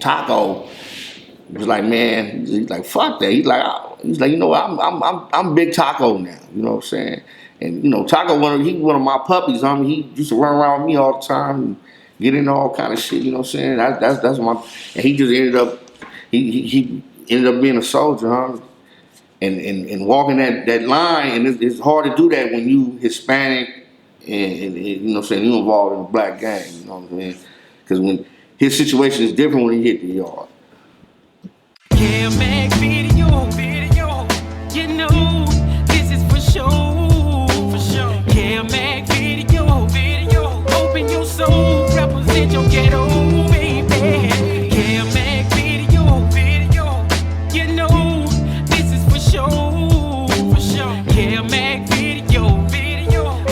Tako was like, man, he's like, fuck that. He's like, you know, I'm big Tako now. You know what I'm saying? And you know, Tako he one of my puppies. He used to run around with me all the time and get into all kind of shit. You know what I'm saying? That's my. And he just ended up he ended up being a soldier, huh? And walking that line, and it's hard to do that when you Hispanic and you know what I'm saying, you involved in a black gang. You know what I'm saying? Because when his situation is different when he hit the yard. Kev Mac video, you know, this is for sure. Kev Mac video, open your soul, represent your ghetto, baby. Kev Mac video, you know, this is for sure. Kev Mac video,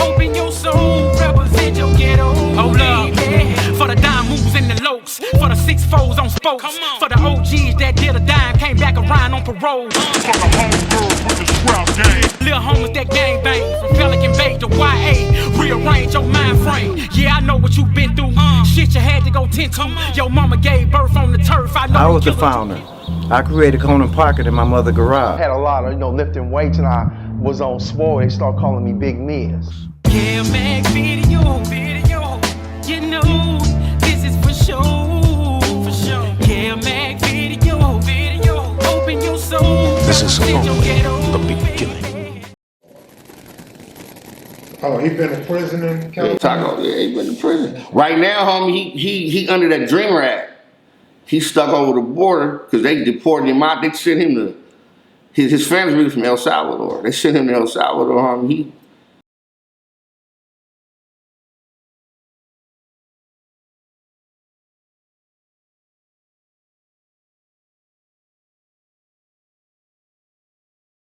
open your soul, represent your ghetto, baby. For the dime moves and the lokes, for the 6-4s on spokes, for the OGs that did a dime, came back around on parole. For the homegirls with the scrap game, little homies that gang bang, from Pelican Bay to YA, rearrange your mind frame. Yeah, I know what you've been through, shit you had to go tend to. Your mama gave birth on the turf. I was the founder. I created Conan Pocket in my mother's garage. I had a lot of, you know, lifting weights, and I was on swole. They started calling me Big Miz. Kev Mac video, you know, this is for sure. Kev Mac video, open your soul. This is only the beginning. Oh, he been in prison in California? Tako, yeah, he been in prison. Right now, homie, he under that Dreamer Act. He stuck over the border because they deported him out. They sent him to, his family's really from El Salvador. They sent him to El Salvador, homie.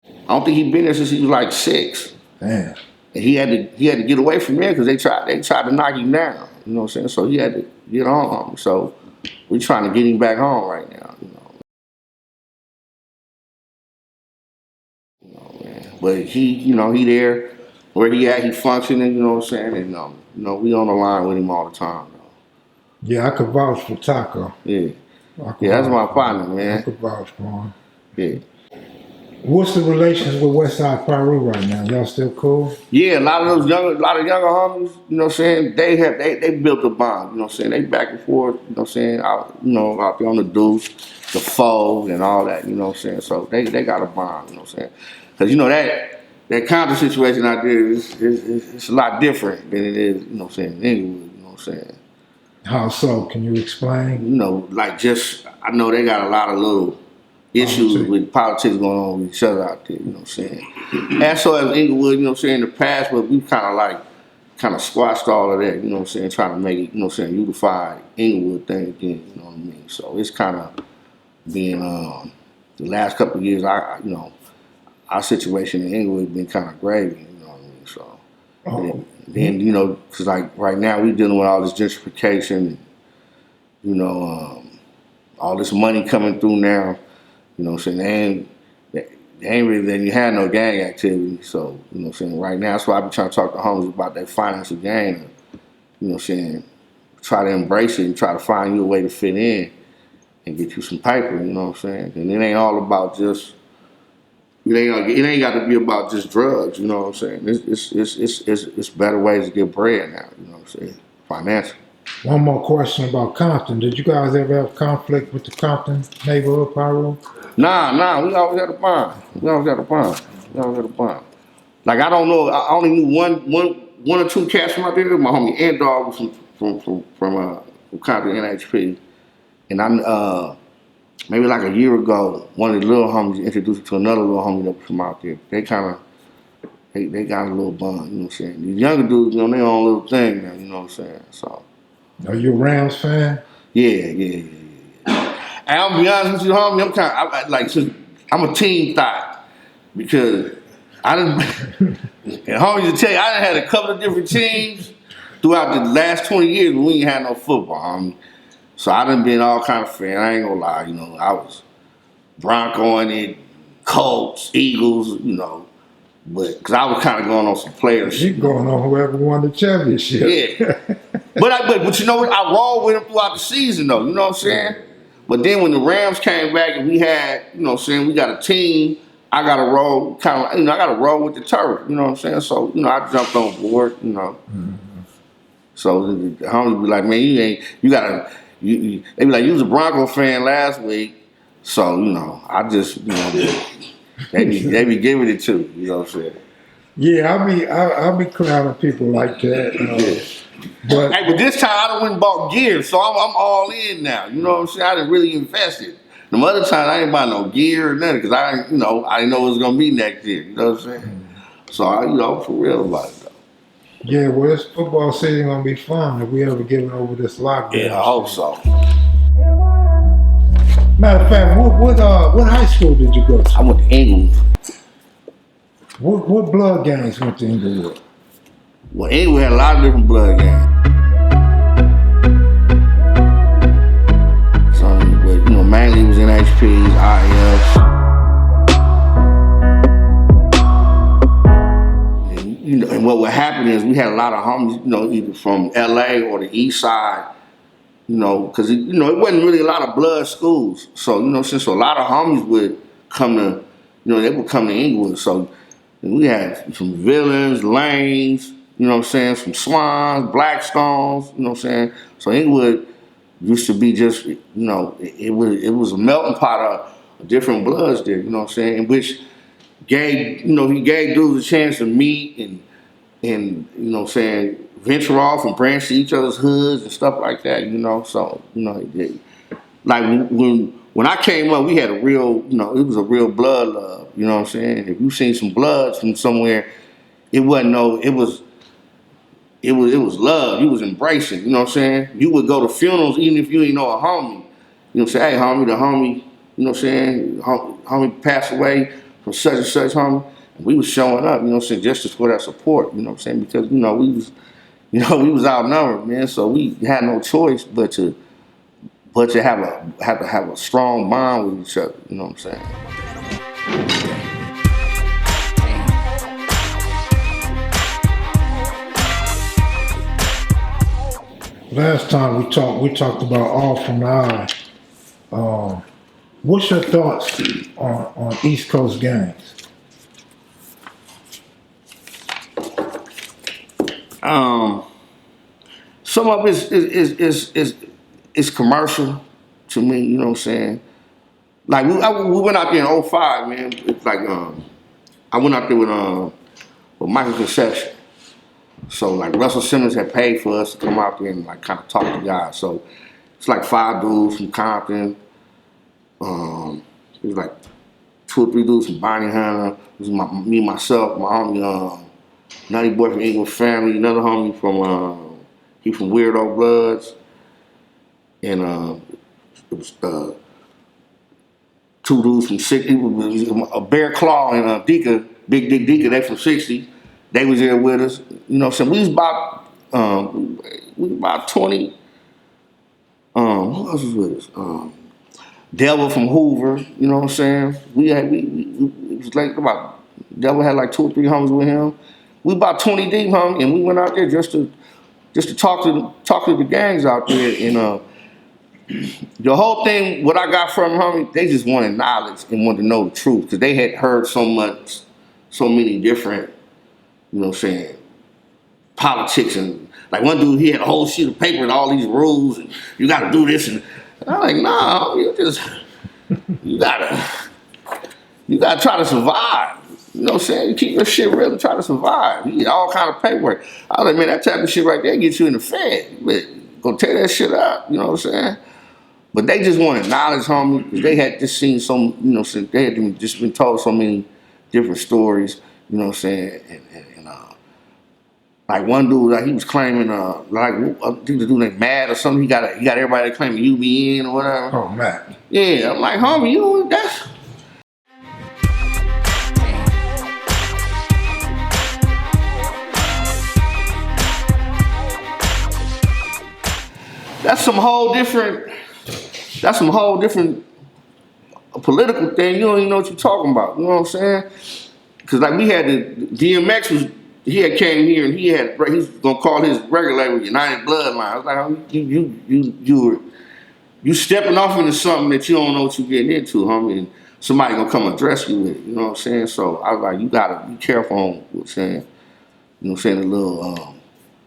I don't think he'd been there since he was like 6. Damn. And he had to get away from there because they tried to knock him down. You know what I'm saying? So he had to get on. So we're trying to get him back home right now. You know, man. But he there where he at. He functioning. You know what I'm saying? And you know, we on the line with him all the time. Though. Yeah, I could vouch for Tako. Yeah, that's my partner, man. I could vouch for him. Yeah. What's the relations with Westside Piru right now? Y'all still cool? Yeah, a lot of younger homies, you know what I'm saying, they built a bond, you know what I'm saying, they back and forth, you know what I'm saying, out there on the deuce, the foe and all that, you know what I'm saying, so they got a bond, you know what I'm saying, because you know that counter situation out there it's a lot different than it is, you know what I'm saying, in Inglewood, you know what I'm saying. How so? Can you explain? You know, like just, I know they got a lot of little issues with politics going on with each other out there, you know what I'm saying. And so as Inglewood, you know what I'm saying, in the past, but we kind of squashed all of that, you know what I'm saying, trying to make it, you know what I'm saying, unified Inglewood thing again, you know what I mean. So it's kind of been, the last couple of years, you know, our situation in Inglewood been kind of gravy, you know what I mean. So then, you know, because like right now we dealing with all this gentrification, you know, all this money coming through now. You know what I'm saying? They ain't really letting you have no gang activity. So, you know what I'm saying? Right now, that's why I be trying to talk to homies about that financial gain. You know what I'm saying? Try to embrace it and try to find you a way to fit in and get you some paper, you know what I'm saying? And it ain't all about just, it ain't got to be about just drugs, you know what I'm saying? It's better ways to get bread now, you know what I'm saying? Financial. One more question about Compton. Did you guys ever have conflict with the Compton neighborhood Piru? Nah, we always had a bond. Like I don't know, I only knew one or two cats from out there. My homie Ant Dog was from Compton NHP. And I maybe like a year ago, one of the little homies introduced me to another little homie that was from out there. They got a little bond, you know what I'm saying? These younger dudes, you know, they own little thing now, you know what I'm saying? So Are you a Rams fan? Yeah. And I'll be honest with you, homie, I'm a team thought because I done, and homie to tell you, I done had a couple of different teams throughout the last 20 years when we ain't had no football, homie. So I done been all kind of fan. I ain't gonna lie, you know, I was Bronco in it, Colts, Eagles, you know, but because I was kind of going on some players. You going on whoever won the championship. Yeah. But you know what? I roll with him throughout the season, though. You know what I'm saying? But then when the Rams came back and we had, you know what I'm saying, we got a team, I got to roll kind of, you know, I got to roll with the turf, you know what I'm saying? So, you know, I jumped on board, you know. So the homies be like, man, they be like, you was a Bronco fan last week. So, you know, I just, you know, they be giving it to me, you know what I'm saying? Yeah, I be crowding people like that. But Hey, but this time I done went and bought gear, so I'm all in now. You know what I'm saying? I done really invested. The other time I didn't buy no gear or nothing because I didn't know what was gonna be next year. You know what I'm saying? So I, you know, for real about it though. yeah, well, this football season gonna be fun if we ever get over this lockdown. Yeah, I hope so. Matter of fact, what high school did you go to? I went to Inglewood. What blood gangs went to Inglewood? Well, Inglewood had a lot of different blood gangs. So, but, you know, mainly it was NHPs, IFs. And, you know, and what would happen is we had a lot of homies, you know, either from LA or the East Side, you know, because, you know, it wasn't really a lot of blood schools. So, you know, since a lot of homies would come to, you know, they would come to Inglewood. So we had some Villains, Lanes, you know what I'm saying, some Swans, Blackstones, you know what I'm saying. So Inglewood used to be just, you know, it was a melting pot of different bloods there, you know what I'm saying, in which gave, you know, he gave dudes a chance to meet and you know what I'm saying, venture off and branch to each other's hoods and stuff like that, you know. So, you know, like when I came up, we had a real, you know, it was a real blood love, you know what I'm saying. If you seen some bloods from somewhere, it wasn't no, it was love. You was embracing, you know what I'm saying. You would go to funerals even if you ain't know a homie. You know, say, hey, homie, the homie, you know what I'm saying, homie passed away from such and such, homie. And we was showing up, you know what I'm saying, just for that support, you know what I'm saying, because, you know, we was outnumbered, man, so we had no choice but to have a strong bond with each other, you know what I'm saying. Last time we talked about AllfromtheI. What's your thoughts on East Coast gangs? Some of it is commercial to me, you know what I'm saying. Like we went out there in 05, man. It's like I went out there with Michael Conception. So like Russell Simmons had paid for us to come out there and like kind of talk to guys. So it's like 5 dudes from Compton. It was like 2 or 3 dudes from Bonnie Hunter. It was me, myself, my homie, Nutty Boy from Inglewood Family, another homie from he from Weirdo Bloods, and it was 2 dudes from 60. It was a Bear Claw and Dika, Big Dick Dika. They from 60. They was there with us. You know, so we was about 20. Who else was with us? Devil from Hoover. You know what I'm saying? It was like about Devil had like 2 or 3 homies with him. We about 20 deep, homie, and we went out there just to talk to the gangs out there. And the whole thing, what I got from them, homie, they just wanted knowledge and wanted to know the truth because they had heard so many different, you know what I'm saying, politics. And like one dude, he had a whole sheet of paper with all these rules and you got to do this. And I'm like, nah, you gotta try to survive. You know what I'm saying? You keep your shit real and try to survive. You get all kind of paperwork. I was like, man, that type of shit right there gets you in the Fed. But go tear that shit up, you know what I'm saying? But they just wanted knowledge, homie, because they had just seen some, you know, they had just been told so many different stories, you know what I'm saying? And like one dude, like he was claiming, like I think the dude named Mad or something. He got everybody claiming UBN or whatever. Oh, Mac. Yeah, I'm like, homie, you know that's. That's some whole different political thing. You don't even know what you're talking about. You know what I'm saying? Because like we had DMX he had came here and he was gonna call his regular label United Bloodline. I was like, you stepping off into something that you don't know what you're getting into, homie, and somebody gonna come address you with it, you know what I'm saying? So I was like, you gotta be careful on what's saying, you know what I'm saying, a little,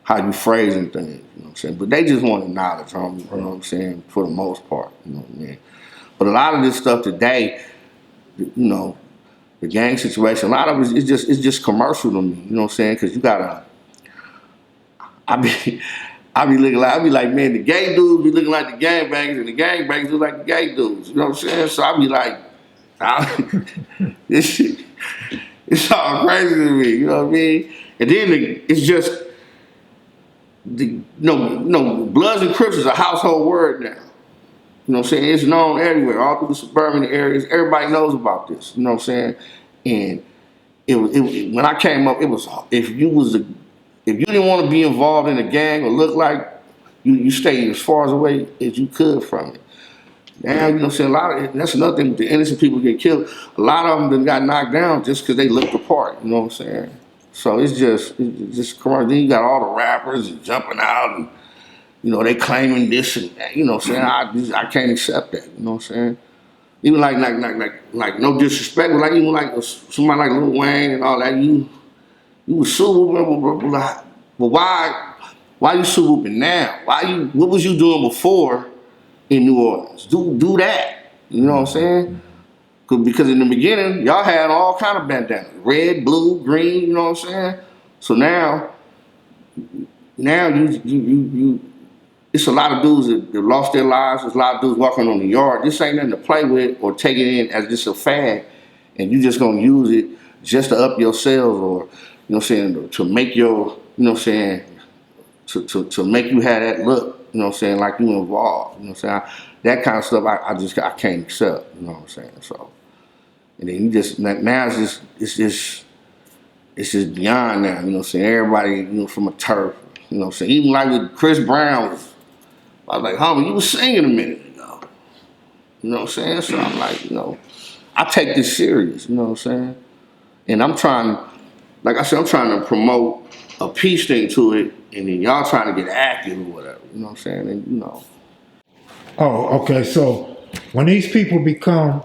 how you phrasing things, you know what I'm saying? But they just wanted knowledge, homie, you know what I'm saying, for the most part, you know what I mean? But a lot of this stuff today, you know, the gang situation, a lot of it's just commercial to me, you know what I'm saying? Cause you gotta, I be like, man, the gay dudes be looking like the gangbangers, and the gangbangers look like the gay dudes. You know what I'm saying? So I be like, this shit, it's all crazy to me. You know what I mean? And then it's just Bloods and Crips is a household word now. You know what I'm saying? It's known everywhere, all through the suburban areas. Everybody knows about this. You know what I'm saying? And when I came up, it was if you didn't want to be involved in a gang or look like you stayed as far away as you could from it. Now, you know what I'm saying? That's another thing, the innocent people get killed. A lot of them got knocked down just because they looked the part, you know what I'm saying? So it's just commercial. Then you got all the rappers and jumping out and, you know, they claiming this and that, you know what I'm saying? I can't accept that, you know what I'm saying? Even like no disrespect, but like even like somebody like Lil Wayne and all that, you was Soo Whooping, but why you Soo Whooping now? What was you doing before in New Orleans? Do that. You know what I'm saying? Because in the beginning, y'all had all kind of bandanas. Red, blue, green, you know what I'm saying? So now you it's a lot of dudes that lost their lives. There's a lot of dudes walking on the yard. This ain't nothing to play with or take it in as just a fad, and you just gonna use it just to up your sales or, you know what I'm saying, to make your, you know what I'm saying, to make you have that look, you know what I'm saying, like you involved, you know what I'm saying. That kind of stuff I can't accept, you know what I'm saying. So, and then you just now it's just beyond now, you know what I'm saying. Everybody, you know, from a turf, you know what I'm saying. Even like with Chris Brown, I was like, homie, you was singing a minute ago. You know what I'm saying? So I'm like, you know, I take this serious, you know what I'm saying? And I'm trying, like I said, I'm trying to promote a peace thing to it, and then y'all trying to get active or whatever, you know what I'm saying? And, you know. Oh, okay. So when these people become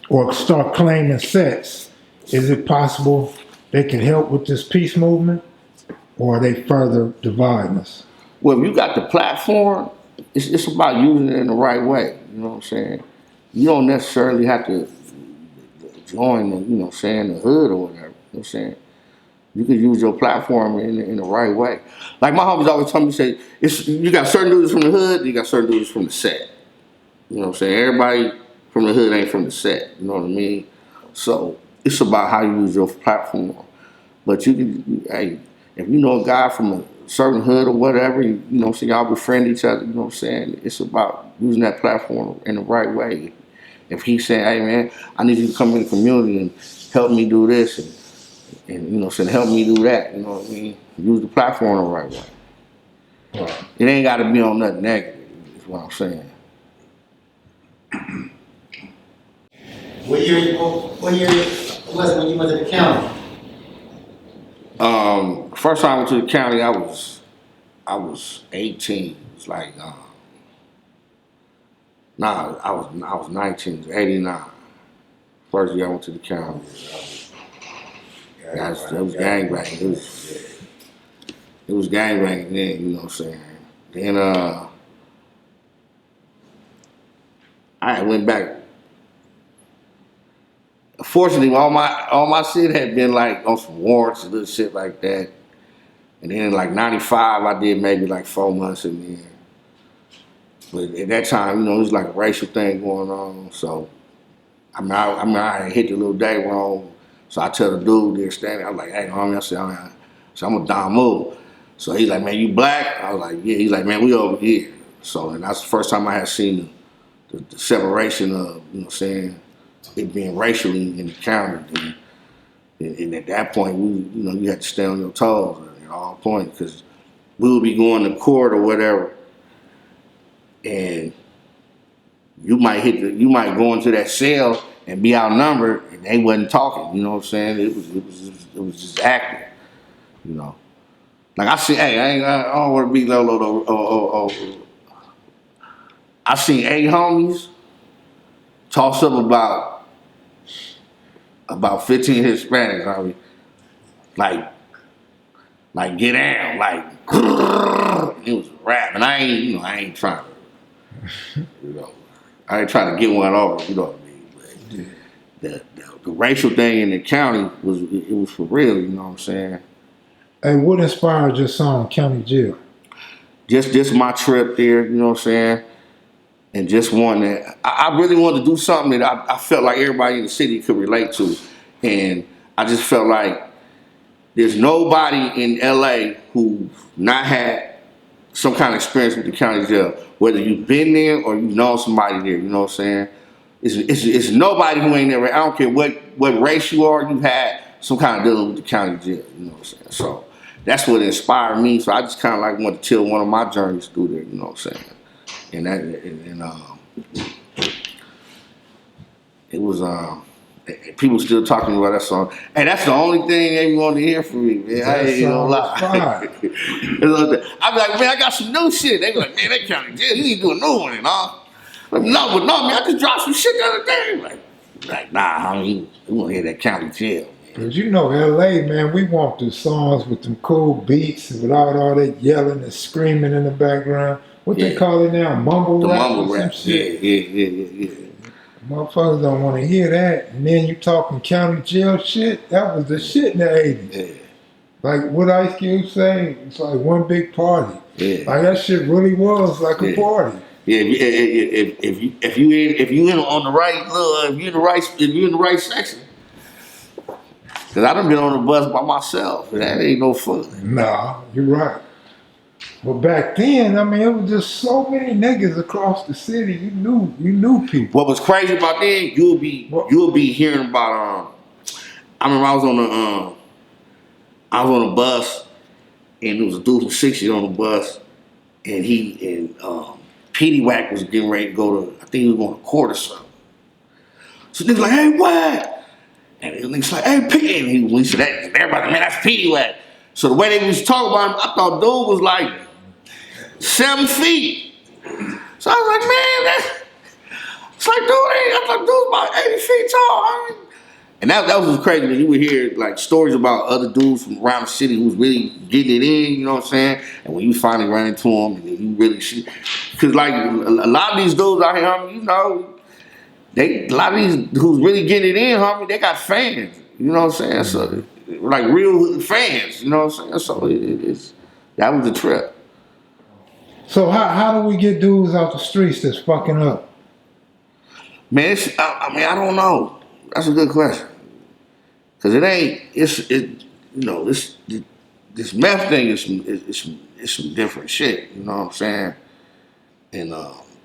or start claiming sets, is it possible they can help with this peace movement, or are they further dividing us? Well, if you got the platform, it's about using it in the right way, you know what I'm saying? You don't necessarily have to join the, you know what I'm saying, the hood or whatever, you know what I'm saying? You can use your platform in the right way. Like my homies always tell me, say, you got certain dudes from the hood, you got certain dudes from the set. You know what I'm saying? Everybody from the hood ain't from the set, you know what I mean? So it's about how you use your platform. But hey, if you know a guy from a certain hood or whatever, you know what I'm saying, y'all befriend each other, you know what I'm saying? It's about using that platform in the right way. If he's saying, hey man, I need you to come in the community and help me do this and you know what I'm saying, help me do that, you know what I mean? Use the platform the right way. It ain't gotta be on nothing negative, is what I'm saying. What year was it when you went to the county? First time I went to the county, I was 18. It's like, I was 19. It was 89. First year I went to the county. That was gangbanging. It was gangbanging then, you know what I'm saying. Then I went back. Fortunately, all my shit had been like on some warrants and little shit like that. And then in like 95, I did maybe like 4 months in there. But at that time, you know, it was like a racial thing going on. So I hit the little day wrong. So I tell the dude there standing, I was like, hey, homie, I said, I'm a Damu. So he's like, man, you black? I was like, yeah. He's like, man, we over here. So, and that's the first time I had seen the separation of, you know what I'm saying, it being racially in the county. And at that point, you had to stay on your toes at all points because we would be going to court or whatever, and you might go into that cell and be outnumbered, and they wasn't talking. You know what I'm saying? It was just acting. You know, like I said, hey, I don't want to be low. I seen 8 homies toss up about 15 Hispanics, homie. Like get down, like it was a rap, and I ain't trying to, I ain't trying to get one over, you know what I mean? But the racial thing in the county was for real, you know what I'm saying? Hey, what inspired your song County Jail? Just my trip there, you know what I'm saying? And just wanted, I really wanted to do something that I felt like everybody in the city could relate to. And I just felt like there's nobody in LA who not had some kind of experience with the county jail. Whether you've been there or you know somebody there, you know what I'm saying? It's nobody who ain't never, I don't care what race you are, you've had some kind of dealing with the county jail, you know what I'm saying? So that's what inspired me. So I just kind of like wanted to tell one of my journeys through there, you know what I'm saying? It was people still talking about that song, and that's the only thing they want to hear from me, man. I ain't gonna lie. I'd be like, man, I got some new shit. They be like, man, that county jail, you need to do a new one, and all. Like, no, man, I just dropped some shit the other day. Like, nah, homie, we want to hear that county jail. Cause you know LA, man, we want the songs with them cool beats without all that yelling and screaming in the background. What they call it now? Mumble rap? Mumble rap. Yeah. Motherfuckers don't want to hear that. And then you talking county jail shit? That was the shit in the 80s. Yeah. Like what Ice Cube say, it's like one big party. Yeah. Like that shit really was like a party. Yeah, if you in on the right if you in the right section. Cause I done been on the bus by myself, and that ain't no fun. Nah, you're right. But back then, I mean, it was just so many niggas across the city. You knew people. What was crazy about then, you'll be hearing about. I remember I was on a bus, and there was a dude from 60 on the bus, and Petey Wack was getting ready to go to. I think he was going to court or something. So niggas like, hey, what? And niggas like, hey, Petey, and he said that. Everybody, man, that's Petey Wack. So the way they was talking about him, I thought dude was like 7 feet. So I was like, man, it's like, dude, I thought dude was about 80 feet tall. I mean, and that was crazy when you would hear like stories about other dudes from around the city who was really getting it in, you know what I'm saying? And when you finally run into them, and then you really see, because like a lot of these dudes out here, homie, you know, a lot of these who's really getting it in, homie, they got fans, you know what I'm saying? So like real fans, you know what I'm saying? So that was the trip. So how do we get dudes out the streets that's fucking up? Man, I don't know. That's a good question. Cause this meth thing is some different shit. You know what I'm saying? And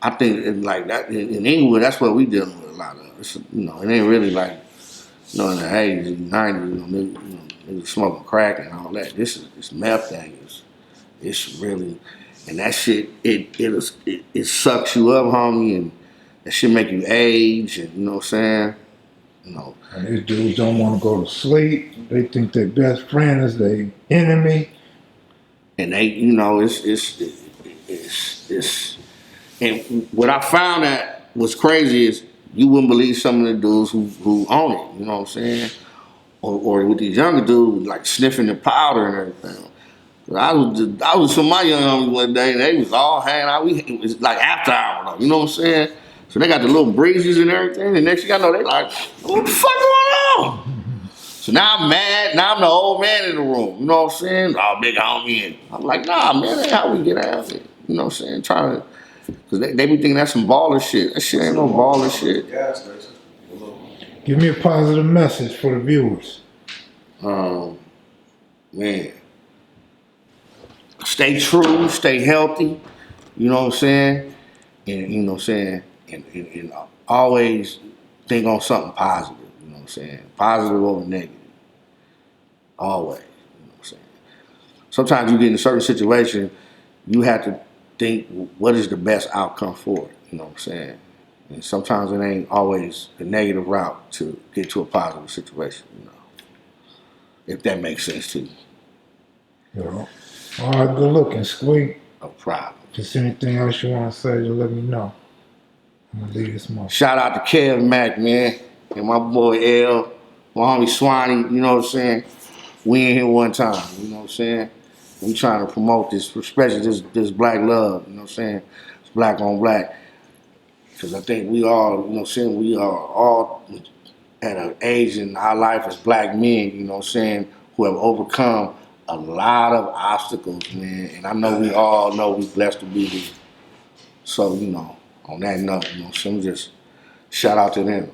I think like that in Inglewood, that's what we dealing with a lot of. It's, it ain't really like in the 80s and 90s. Niggas smoking crack and all that. This meth thing it's really, and that shit it sucks you up, homie, and that shit make you age, and you know what I'm saying? And these dudes don't want to go to sleep. They think their best friend is their enemy. And they, it's and what I found that was crazy is you wouldn't believe some of the dudes who own it, you know what I'm saying? Or with these younger dudes like sniffing the powder and everything. I was with my young homies one day and they was all hanging out. It was like after hour, you know what I'm saying? So they got the little breezes and everything. And next thing I know, they like, what the fuck going on? So now I'm mad. Now I'm the old man in the room. You know what I'm saying? Oh, big homie. And I'm like, nah, man, that's how we get out of it. You know what I'm saying? Because they be thinking that's some baller shit. That shit ain't no baller shit. Give me a positive message for the viewers. Man. Stay true, stay healthy. You know what I'm saying? And you know what I'm saying? And always think on something positive, you know what I'm saying? Positive over negative. Always, you know what I'm saying? Sometimes you get in a certain situation, you have to think what is the best outcome for it, you know what I'm saying? And sometimes it ain't always the negative route to get to a positive situation, if that makes sense to you. All right, good looking, Squeak. No problem. If there's anything else you want to say, just let me know. I'm gonna leave this month. Shout out to Kev Mac, man, and my boy L, my homie Swanee, you know what I'm saying? We in here one time, you know what I'm saying? We trying to promote this, especially this black love, you know what I'm saying? It's black on black. Because I think we all, you know what I'm saying, we are all at an age in our life as black men, you know what I'm saying, who have overcome a lot of obstacles, man. And I know we all know we blessed to be here. So, you know, on that note, you know, some just shout out to them.